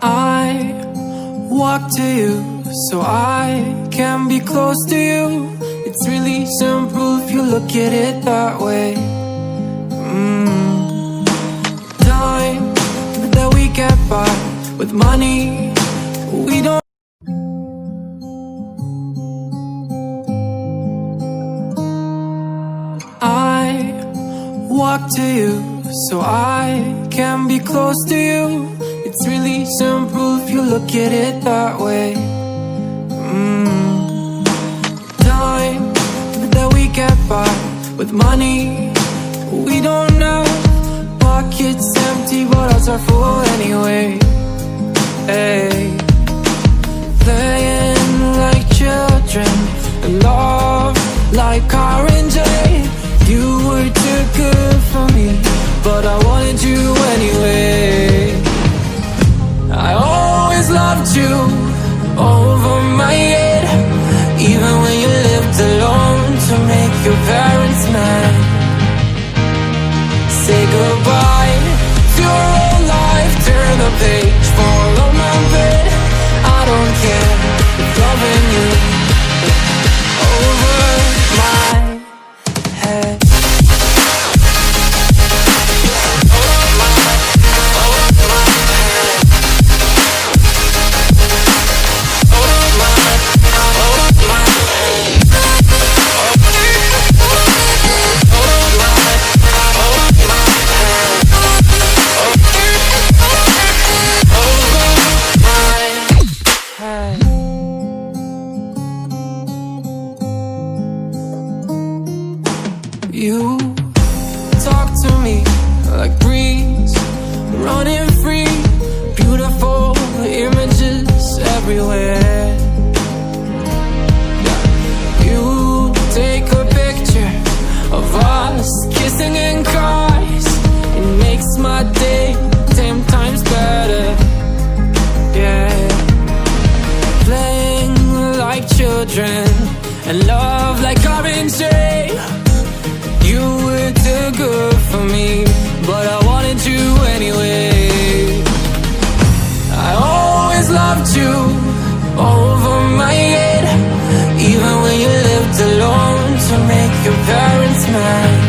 I walk to you so I can be close to you. It's really simple if you look at it that way. Time that we get by with money we don't. I walk to you so I can be close to you. It's really simple if you look at it that way. Time that we get by with money we don't know. Pockets empty but hearts are full anyway. Hey. Playing like children and love like R&J. You were too good for me, but I wanted you anyway. I always loved you over my head, even when you lived alone to make your parents mad. Say goodbye to your old life, turn the page, follow my bed. I don't care if loving you over my head. You talk to me like breeze, running free, beautiful images everywhere. You take a picture of us kissing in cars, it makes my day 10 times better. Yeah, playing like children and love like R&J. You were too good for me, but I wanted you anyway. I always loved you over my head, even when you lived alone to make your parents mad.